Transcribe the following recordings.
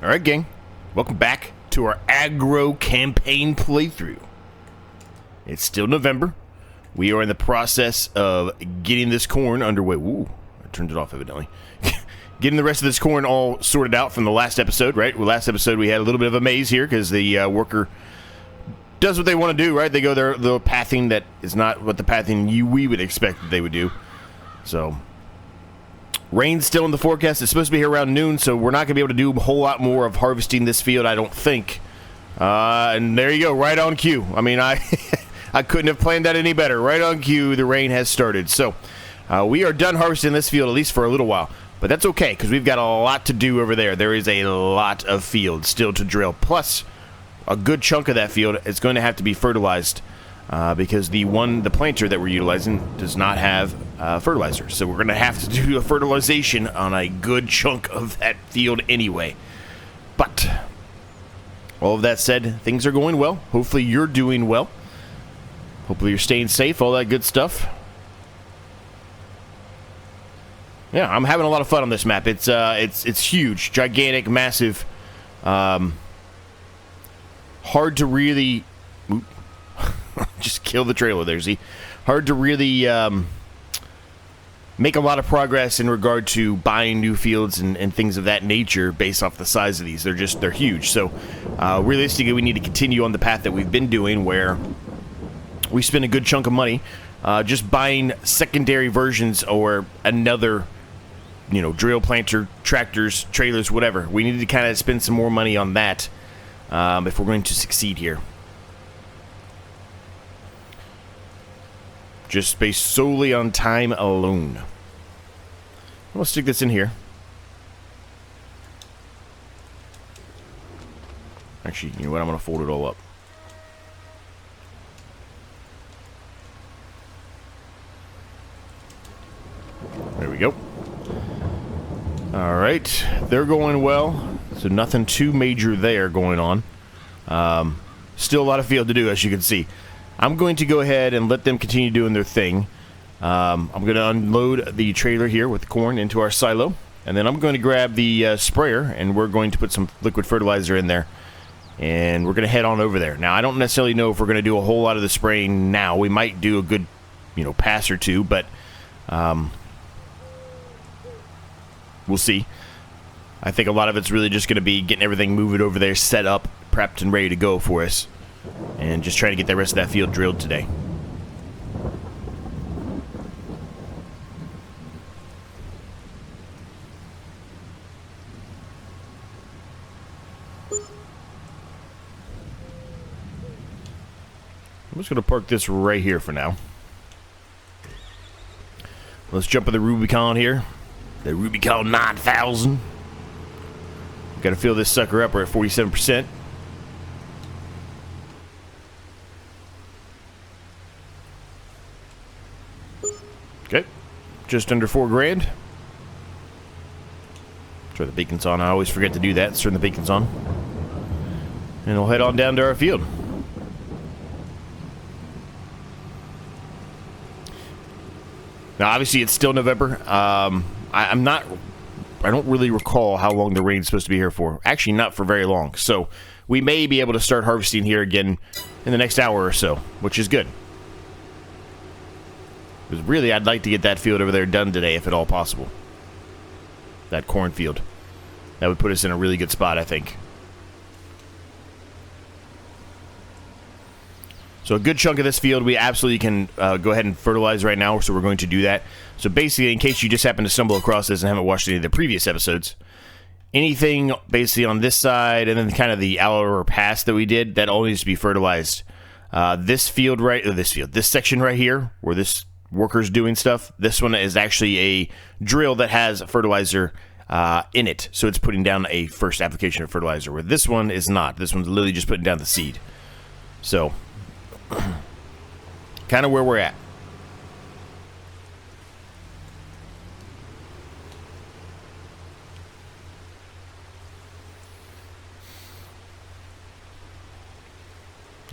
Alright, gang. Welcome back to our agro campaign playthrough. It's still November. We are in the process of getting this corn underway. Ooh, I turned it off evidently. Getting the rest of this corn all sorted out from the last episode, right? Well, last episode we had a little bit of a maze here because the worker does what they want to do, right? They go their little pathing that is not what the pathing we would expect that they would do. So, rain's still in the forecast. It's supposed to be here around noon, so we're not going to be able to do a whole lot more of harvesting this field, I don't think. And there you go, right on cue. I mean, I couldn't have planned that any better. Right on cue, the rain has started. So, we are done harvesting this field, at least for a little while. But that's okay, because we've got a lot to do over there. There is a lot of field still to drill. Plus, a good chunk of that field is going to have to be fertilized because the planter that we're utilizing does not have fertilizer. So we're going to have to do a fertilization on a good chunk of that field anyway. But all of that said, things are going well. Hopefully you're doing well. Hopefully you're staying safe, all that good stuff. Yeah, I'm having a lot of fun on this map. It's huge, gigantic, massive. Hard to really just kill the trailer there, Z. Hard to really make a lot of progress in regard to buying new fields and things of that nature based off the size of these. They're huge. So realistically, we need to continue on the path that we've been doing, where we spend a good chunk of money just buying secondary versions or another, drill, planter, tractors, trailers, whatever. We need to kind of spend some more money on that if we're going to succeed here. Just based solely on time alone. Let's stick this in here. Actually, you know what? I'm going to fold it all up. There we go. Alright, they're going well. So nothing too major there going on. Still a lot of field to do, as you can see. I'm going to go ahead and let them continue doing their thing. I'm going to unload the trailer here with the corn into our silo. And then I'm going to grab the sprayer, and we're going to put some liquid fertilizer in there. And we're going to head on over there. Now, I don't necessarily know if we're going to do a whole lot of the spraying now. We might do a good, pass or two, but we'll see. I think a lot of it's really just going to be getting everything moving over there, set up, prepped, and ready to go for us. And just trying to get the rest of that field drilled today. I'm just going to park this right here for now. Let's jump in the Rubicon here. The Rubicon 9000. Got to fill this sucker up. We're at 47%. Okay, just under $4 grand. Turn the beacons on. I always forget to do that. Let's turn the beacons on, and we'll head on down to our field. Now, obviously, it's still November. I don't really recall how long the rain's supposed to be here for. Actually, not for very long. So we may be able to start harvesting here again in the next hour or so, which is good. Because really, I'd like to get that field over there done today, if at all possible. That cornfield. That would put us in a really good spot, I think. So a good chunk of this field we absolutely can go ahead and fertilize right now, so we're going to do that. So basically, in case you just happen to stumble across this and haven't watched any of the previous episodes, anything basically on this side and then kind of the hour pass that we did, that all needs to be fertilized. This section right here, where this worker's doing stuff, this one is actually a drill that has fertilizer in it. So it's putting down a first application of fertilizer, where this one is not. This one's literally just putting down the seed. So kind of where we're at.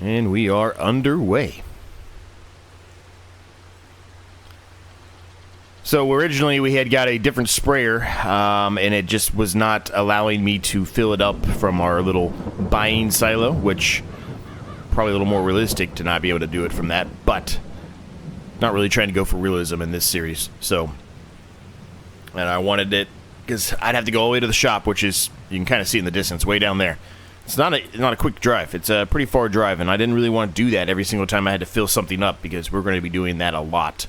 And we are underway. So originally we had got a different sprayer, and it just was not allowing me to fill it up from our little buying silo, which probably a little more realistic to not be able to do it from that, but not really trying to go for realism in this series. So, and I wanted it because I'd have to go all the way to the shop, which is, you can kind of see in the distance, way down there. It's not a quick drive. It's a pretty far drive, and I didn't really want to do that every single time I had to fill something up, because we're going to be doing that a lot.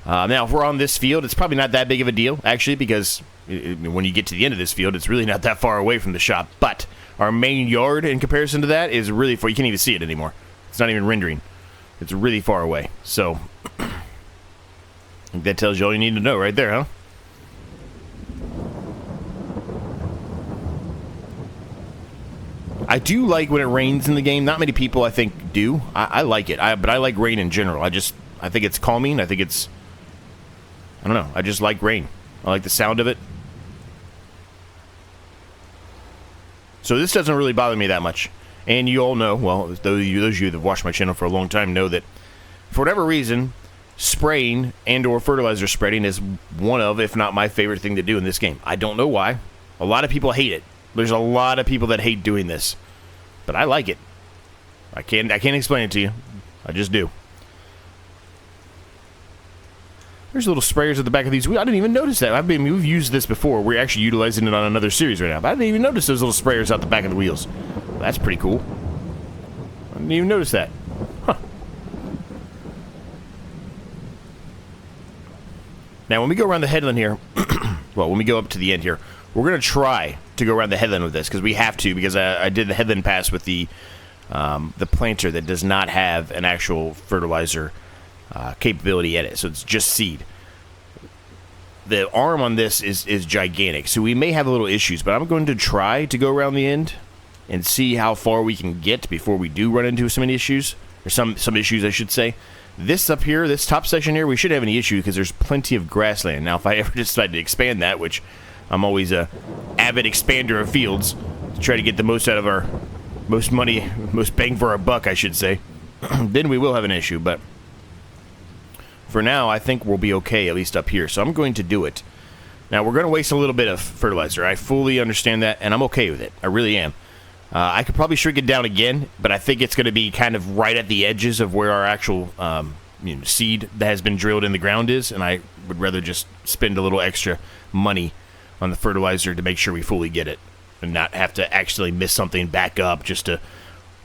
Now, if we're on this field, it's probably not that big of a deal, actually, because when you get to the end of this field, it's really not that far away from the shop. But our main yard, in comparison to that, is really far. You can't even see it anymore. It's not even rendering. It's really far away. So, I think that tells you all you need to know right there, huh? I do like when it rains in the game. Not many people, I think, do. I like it. But I like rain in general. I think it's calming. I think it's... I don't know. I just like rain. I like the sound of it. So this doesn't really bother me that much. And you all know, well, those of you that have watched my channel for a long time know that for whatever reason, spraying and or fertilizer spreading is one of, if not my favorite thing to do in this game. I don't know why. A lot of people hate it. There's a lot of people that hate doing this. But I like it. I can't explain it to you. I just do. There's little sprayers at the back of these wheels. I didn't even notice that. We've used this before. We're actually utilizing it on another series right now. But I didn't even notice those little sprayers out the back of the wheels. Well, that's pretty cool. I didn't even notice that. Huh. Now, when we go around the headland here, well, when we go up to the end here, we're going to try to go around the headland with this, because we have to, because I did the headland pass with the planter that does not have an actual fertilizer capability in it, so it's just seed. The arm on this is gigantic, so we may have a little issues, but I'm going to try to go around the end and see how far we can get before we do run into some issues, or some issues, I should say. This up here, this top section here, we shouldn't have any issue because there's plenty of grassland. Now, if I ever decide to expand that, which I'm always a avid expander of fields to try to get the most out of our most money, most bang for our buck, I should say, then we will have an issue, but for now, I think we'll be okay, at least up here. So I'm going to do it. Now, we're going to waste a little bit of fertilizer. I fully understand that, and I'm okay with it. I really am. I could probably shrink it down again, but I think it's going to be kind of right at the edges of where our actual seed that has been drilled in the ground is, and I would rather just spend a little extra money on the fertilizer to make sure we fully get it and not have to actually miss something back up just to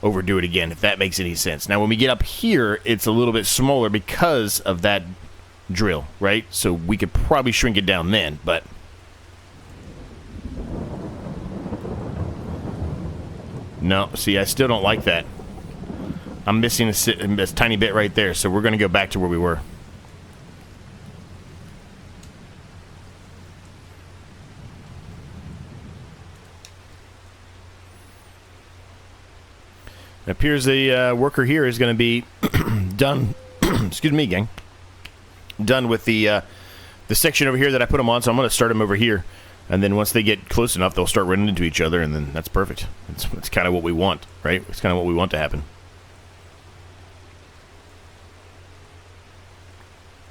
overdo it again, if that makes any sense. Now, when we get up here, it's a little bit smaller because of that drill, right? So we could probably shrink it down then, but no, see, I still don't like that. I'm missing a tiny bit right there, so we're going to go back to where we were. It appears the worker here is going to be done. Excuse me, gang. Done with the section over here that I put them on, so I'm going to start them over here. And then once they get close enough, they'll start running into each other, and then that's perfect. It's kind of what we want, right? It's kind of what we want to happen.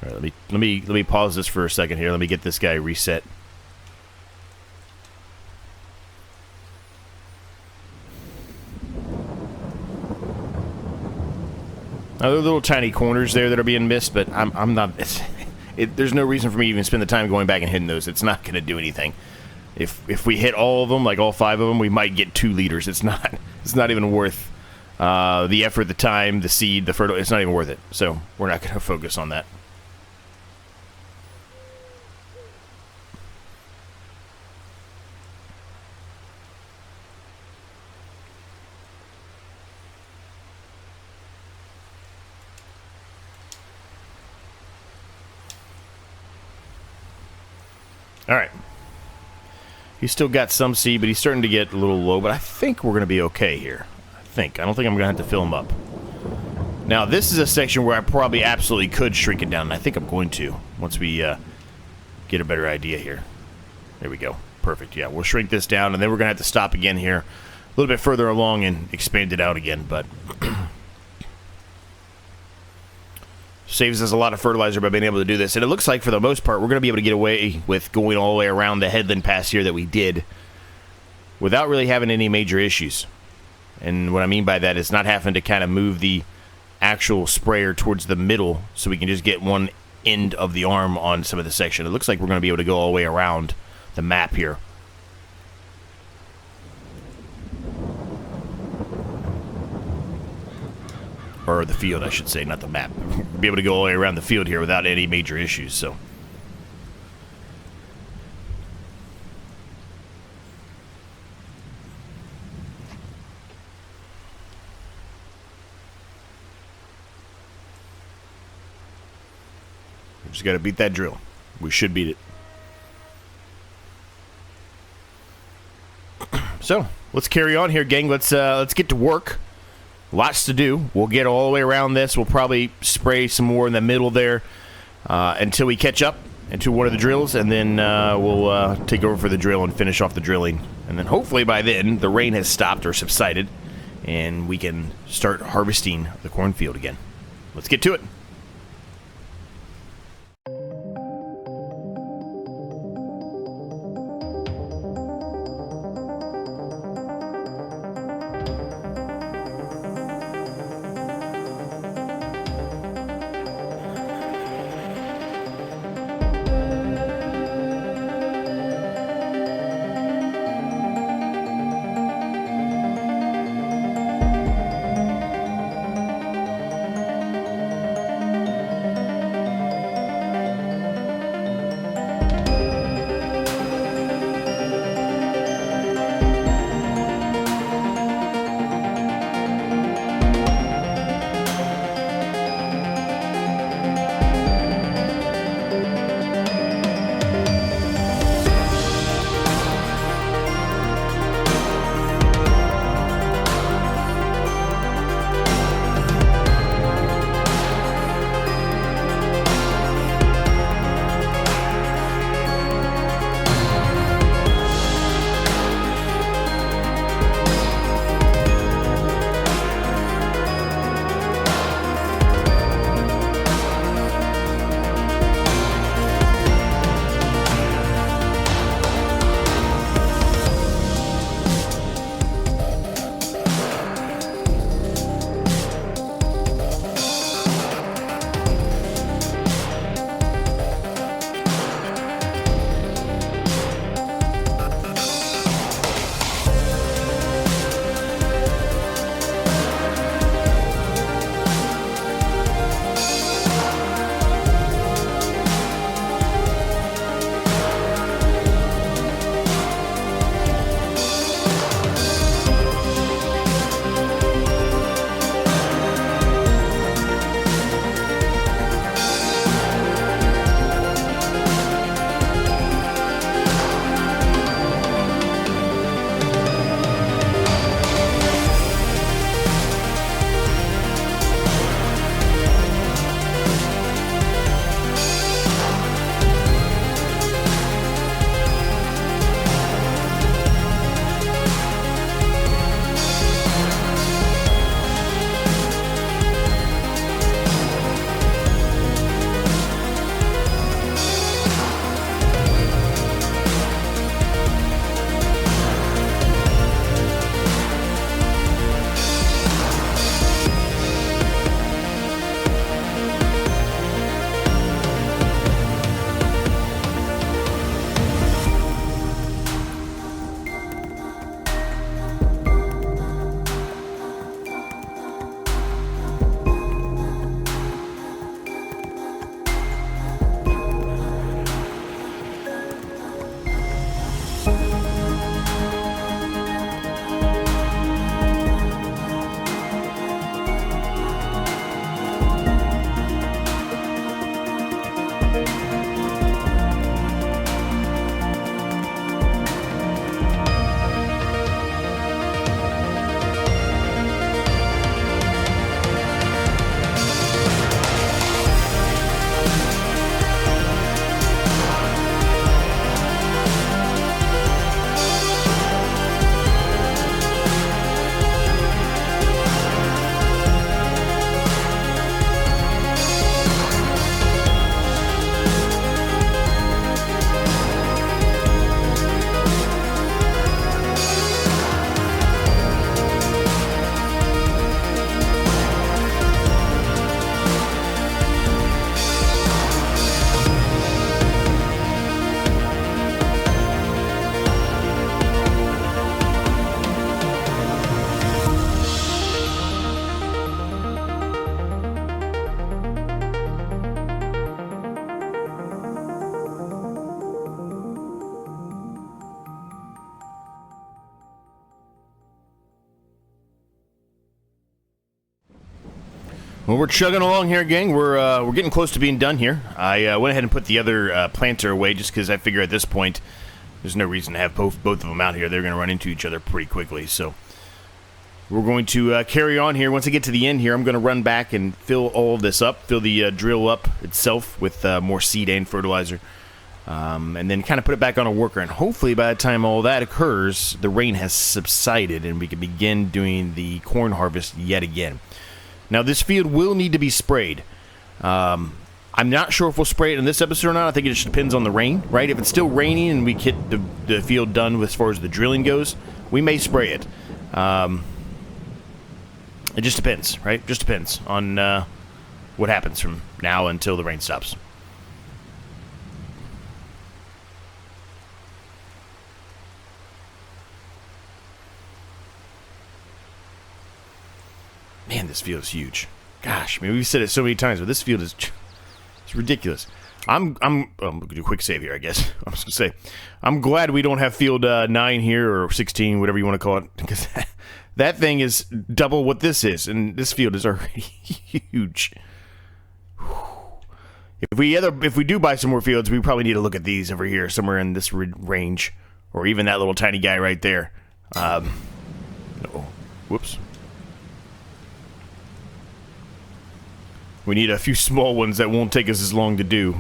All right, let me pause this for a second here. Let me get this guy reset. Now, there are little tiny corners there that are being missed, but I'm not. There's no reason for me to even spend the time going back and hitting those. It's not going to do anything. If we hit all of them, like all 5 of them, we might get 2 liters. It's not even worth the effort, the time, the seed, the fertilizer. It's not even worth it. So we're not going to focus on that. All right. He's still got some seed, but he's starting to get a little low, but I think we're going to be okay here. I don't think I'm going to have to fill him up. Now, this is a section where I probably absolutely could shrink it down, and I think I'm going to once we get a better idea here. There we go. Perfect. Yeah, we'll shrink this down, and then we're going to have to stop again here a little bit further along and expand it out again, but Saves us a lot of fertilizer by being able to do this. And it looks like, for the most part, we're going to be able to get away with going all the way around the headland pass here that we did without really having any major issues. And what I mean by that is not having to kind of move the actual sprayer towards the middle so we can just get one end of the arm on some of the section. It looks like we're going to be able to go all the way around the map here. Or the field, I should say, not the map. We'll be able to go all the way around the field here without any major issues, so. We just got to beat that drill. We should beat it. So, let's carry on here, gang. Let's get to work. Lots to do. We'll get all the way around this. We'll probably spray some more in the middle there until we catch up into one of the drills, and then we'll take over for the drill and finish off the drilling. And then hopefully by then the rain has stopped or subsided, and we can start harvesting the cornfield again. Let's get to it. Well, we're chugging along here, gang. We're getting close to being done here. I went ahead and put the other planter away just because I figure at this point there's no reason to have both of them out here. They're going to run into each other pretty quickly. So we're going to carry on here. Once I get to the end here, I'm going to run back and fill all of this up, fill the drill up itself with more seed and fertilizer, and then kind of put it back on a worker. And hopefully by the time all that occurs, the rain has subsided and we can begin doing the corn harvest yet again. Now, this field will need to be sprayed. I'm not sure if we'll spray it in this episode or not. I think it just depends on the rain, right? If it's still raining and we get the field done as far as the drilling goes, we may spray it. It just depends, right? Just depends on what happens from now until the rain stops. Man, this field is huge. Gosh, I mean, we've said it so many times, but this field is it's ridiculous. I'm gonna do a quick save here, I guess. I'm just gonna say, I'm glad we don't have field 9 here or 16, whatever you want to call it, because that thing is double what this is, and this field is already huge. If we do buy some more fields, we probably need to look at these over here, somewhere in this range, or even that little tiny guy right there. No, whoops. We need a few small ones that won't take us as long to do.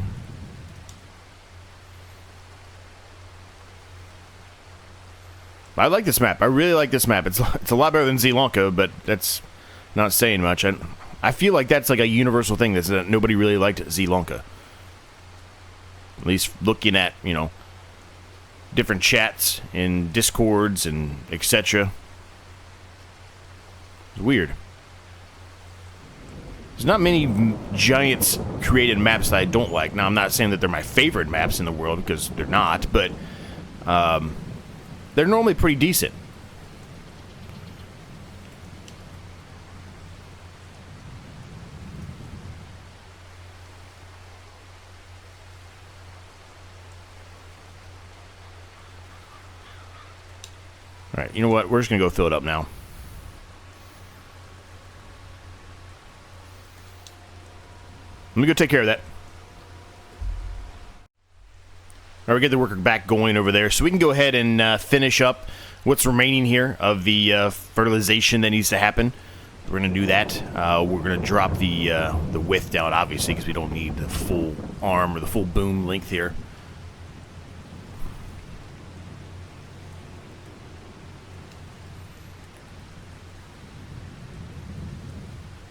I like this map. I really like this map. It's a lot better than Sri Lanka, but that's not saying much. I feel like that's like a universal thing that nobody really liked Sri Lanka. At least looking at, you know, different chats and discords and etc. It's weird. There's not many Giants created maps that I don't like. Now, I'm not saying that they're my favorite maps in the world, because they're not, but they're normally pretty decent. Alright, you know what? We're just going to go fill it up now. Let me go take care of that. All right, we get the worker back going over there, so we can go ahead and finish up what's remaining here of the fertilization that needs to happen. We're going to do that. We're going to drop the width down, obviously, because we don't need the full arm or the full boom length here.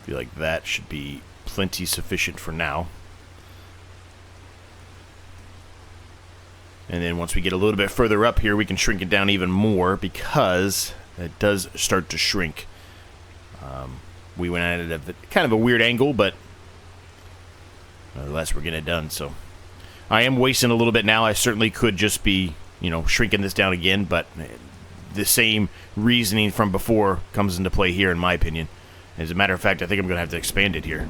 I feel like that should be plenty sufficient for now. And then once we get a little bit further up here, we can shrink it down even more, because it does start to shrink. We went at it at kind of a weird angle, but nonetheless, we're getting it done. So I am wasting a little bit now. I certainly could just be, you know, shrinking this down again, but the same reasoning from before comes into play here, in my opinion. As a matter of fact, I think I'm going to have to expand it here.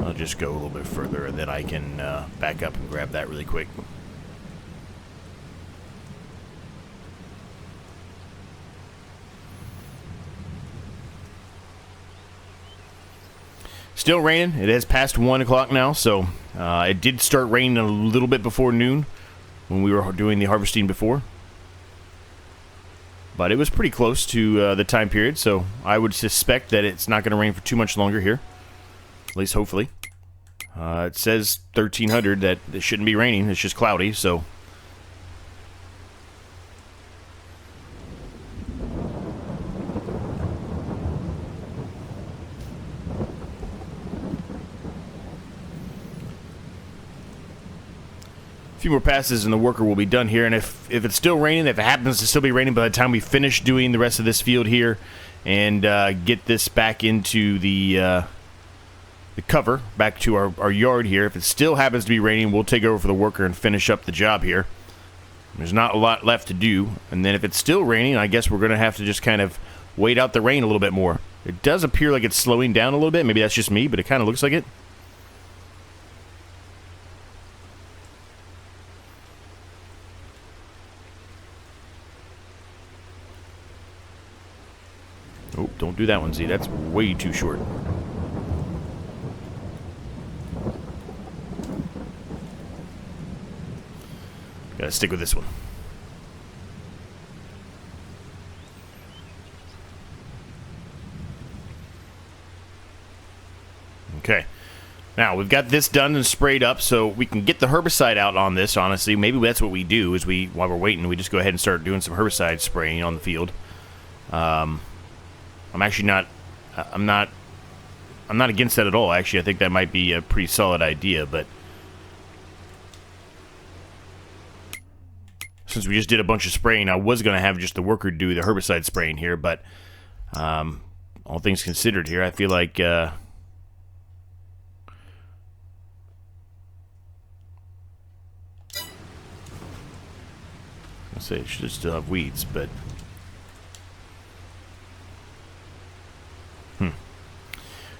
I'll just go a little bit further, and then I can back up and grab that really quick. Still raining. It has passed 1 o'clock now, so it did start raining a little bit before noon when we were doing the harvesting before. But it was pretty close to the time period, so I would suspect that it's not going to rain for too much longer here. At least hopefully. It says 1300 that it shouldn't be raining. It's just cloudy, so... A few more passes and the worker will be done here, and if it's still raining, if it happens to still be raining by the time we finish doing the rest of this field here and get this back into the cover, back to our yard here, if it still happens to be raining, we'll take over for the worker and finish up the job here. There's not a lot left to do, and then if it's still raining, I guess we're going to have to just kind of wait out the rain a little bit more. It does appear like it's slowing down a little bit. Maybe that's just me, but it kind of looks like it. do that one, Z. That's way too short. Gotta stick with this one. Okay. Now, we've got this done and sprayed up, so we can get the herbicide out on this, honestly. Maybe that's what we do, is while we're waiting, we just go ahead and start doing some herbicide spraying on the field. I'm actually not... I'm not against that at all, actually. I think that might be a pretty solid idea, but... Since we just did a bunch of spraying, I was going to have just the worker do the herbicide spraying here, but... all things considered here, I feel like... I'll say it should still have weeds, but...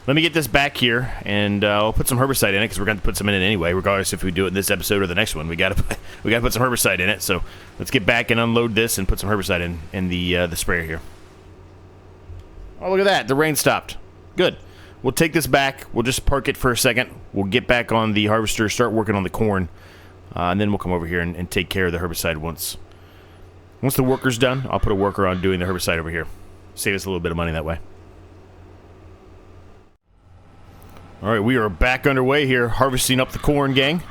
Let me get this back here, and I'll put some herbicide in it, because we're going to put some in it anyway, regardless if we do it in this episode or the next one. We got to put some herbicide in it, so let's get back and unload this and put some herbicide in the sprayer here. Oh, look at that. The rain stopped. Good. We'll take this back. We'll just park it for a second. We'll get back on the harvester, start working on the corn, and then we'll come over here and take care of the herbicide once the worker's done. I'll put a worker on doing the herbicide over here. Save us a little bit of money that way. All right, we are back underway here, harvesting up the corn, gang.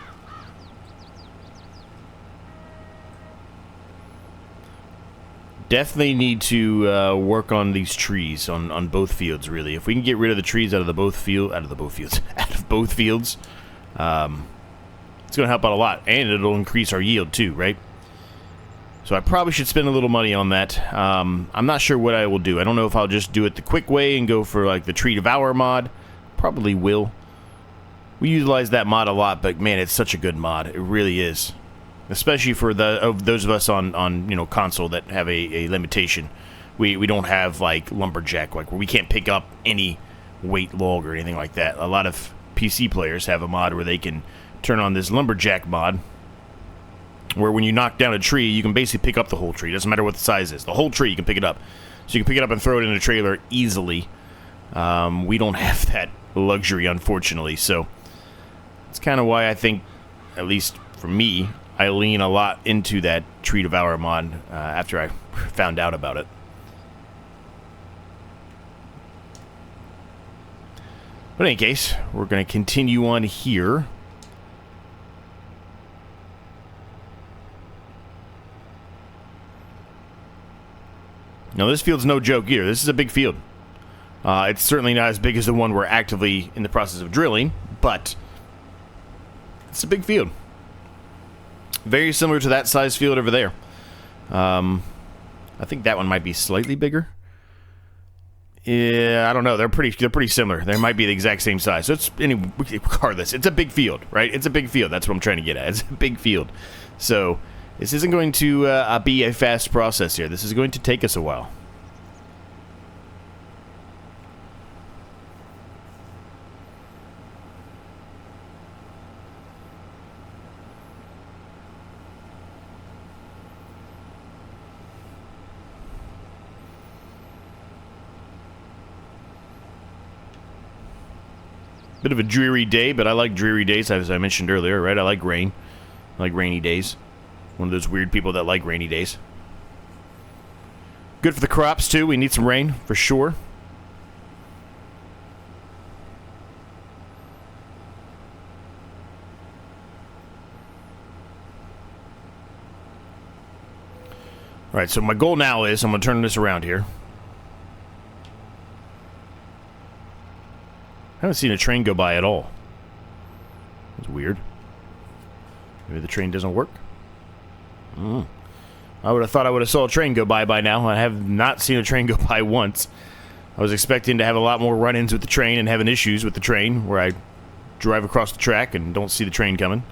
Definitely need to work on these trees on both fields, really. If we can get rid of the trees out of both fields, it's going to help out a lot, and it'll increase our yield too, right? So I probably should spend a little money on that. I'm not sure what I will do. I don't know if I'll just do it the quick way and go for like the tree devour mod. Probably will. We utilize that mod a lot, but man, it's such a good mod. It really is. Especially for those of us on console that have a limitation. We don't have like lumberjack, like where we can't pick up any weight log or anything like that. A lot of PC players have a mod where they can turn on this lumberjack mod, where when you knock down a tree, you can basically pick up the whole tree. Doesn't matter what the size is. The whole tree, you can pick it up. So you can pick it up and throw it in a trailer easily. We don't have that luxury, unfortunately, so it's kind of why I think, at least for me, I lean a lot into that tree devour mod after I found out about it. But in any case, we're going to continue on here. Now, this field's no joke either. This is a big field. It's certainly not as big as the one we're actively in the process of drilling, but it's a big field. Very similar to that size field over there. I think that one might be slightly bigger. Yeah, I don't know. They're pretty similar. They might be the exact same size. So it's regardless. It's a big field, right? It's a big field. That's what I'm trying to get at. It's a big field. So this isn't going to be a fast process here. This is going to take us a while. Bit of a dreary day, but I like dreary days, as I mentioned earlier, right? I like rain. I like rainy days. One of those weird people that like rainy days. Good for the crops, too. We need some rain, for sure. Alright, so my goal now is, I'm going to turn this around here. I haven't seen a train go by at all. That's weird. Maybe the train doesn't work? I would have thought I would have saw a train go by now. I have not seen a train go by once. I was expecting to have a lot more run-ins with the train and having issues with the train where I drive across the track and don't see the train coming.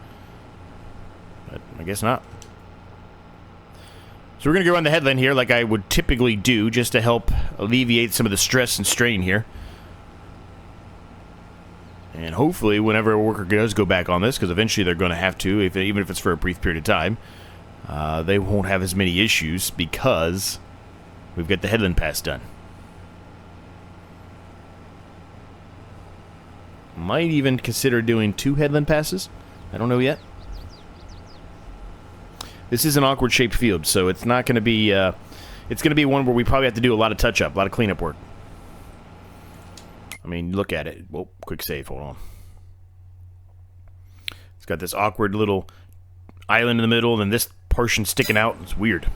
But I guess not. So we're going to go around the headland here like I would typically do just to help alleviate some of the stress and strain here. And hopefully, whenever a worker does go back on this, because eventually they're going to have to, even if it's for a brief period of time, they won't have as many issues because we've got the headland pass done. Might even consider doing 2 headland passes. I don't know yet. This is an awkward shaped field, so it's not going to be, it's going to be one where we probably have to do a lot of touch-up, a lot of cleanup work. I mean, look at it. Whoa, quick save, hold on. It's got this awkward little island in the middle, and then this portion sticking out. It's weird.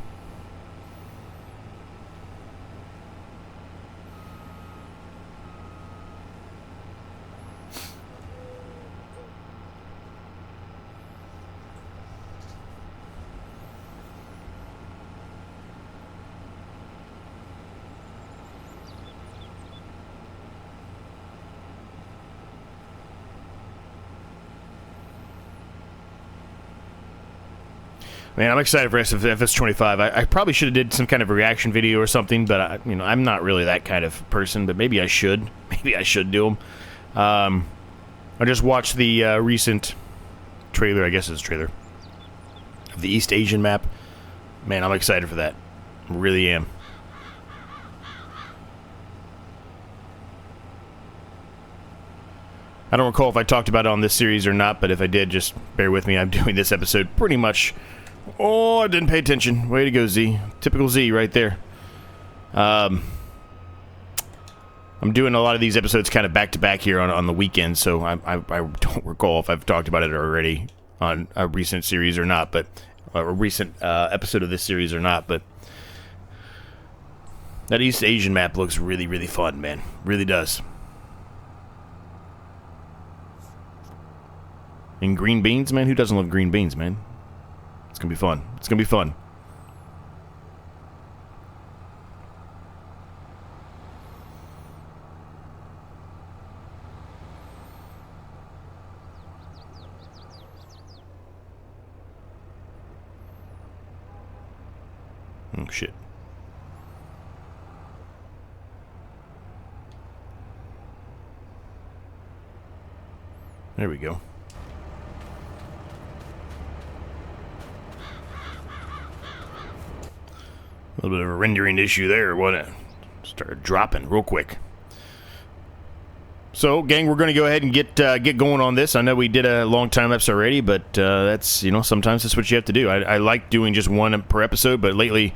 Man, I'm excited for FS22. I probably should have did some kind of reaction video or something, but I'm not really that kind of person. But maybe I should. Maybe I should do them. I just watched the recent trailer. I guess it's a trailer of the East Asian map. Man, I'm excited for that. I really am. I don't recall if I talked about it on this series or not, but if I did, just bear with me. I'm doing this episode pretty much. Oh, I didn't pay attention. Way to go, Z. Typical Z right there. I'm doing a lot of these episodes kind of back-to-back here on the weekend, so I don't recall if I've talked about it already on a recent series or not, but a recent episode of this series or not, but that East Asian map looks really, really fun, man. Really does. And green beans, man? Who doesn't love green beans, man? It's gonna be fun. It's gonna be fun. Oh, shit. There we go. A little bit of a rendering issue there. What? Started dropping real quick. So, gang, we're going to go ahead and get going on this. I know we did a long time lapse already, but that's, sometimes that's what you have to do. I like doing just one per episode, but lately,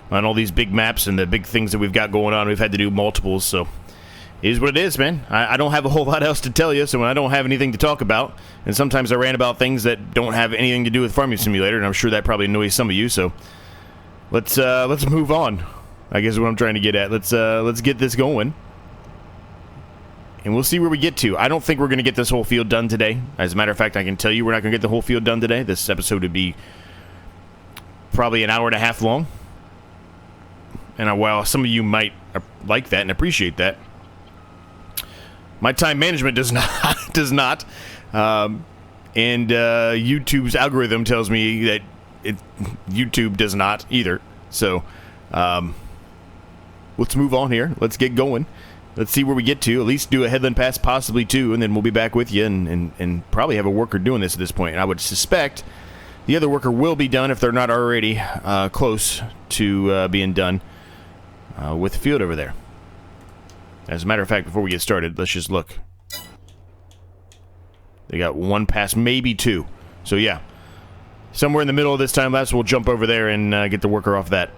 on all these big maps and the big things that we've got going on, we've had to do multiples, so it is what it is, man. I don't have a whole lot else to tell you, so when I don't have anything to talk about, and sometimes I rant about things that don't have anything to do with Farming Simulator, and I'm sure that probably annoys some of you, so let's move on. I guess is what I'm trying to get at. Let's get this going. And we'll see where we get to. I don't think we're going to get this whole field done today. As a matter of fact, I can tell you we're not going to get the whole field done today. This episode would be probably an hour and a half long. And while some of you might like that and appreciate that, my time management does not. And YouTube's algorithm tells me that YouTube does not either. So let's move on here. Let's get going. Let's see where we get to. At least do a headland pass, possibly 2, and then we'll be back with you and probably have a worker doing this at this point. And I would suspect the other worker will be done if they're not already close to being done with the field over there. As a matter of fact, before we get started, let's just look. They got 1 pass, maybe 2. So yeah, somewhere in the middle of this time lapse, we'll jump over there and get the worker off that.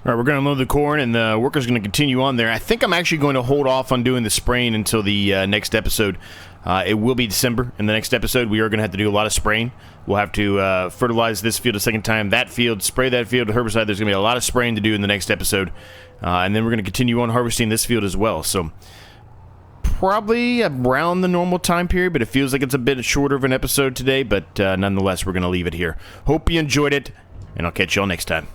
All right, we're going to unload the corn, and the worker's going to continue on there. I think I'm actually going to hold off on doing the spraying until the next episode. It will be December. In the next episode, we are going to have to do a lot of spraying. We'll have to fertilize this field a second time, that field, spray that field, herbicide. There's going to be a lot of spraying to do in the next episode. And then we're going to continue on harvesting this field as well. So probably around the normal time period, but it feels like it's a bit shorter of an episode today. But nonetheless, we're going to leave it here. Hope you enjoyed it, and I'll catch y'all next time.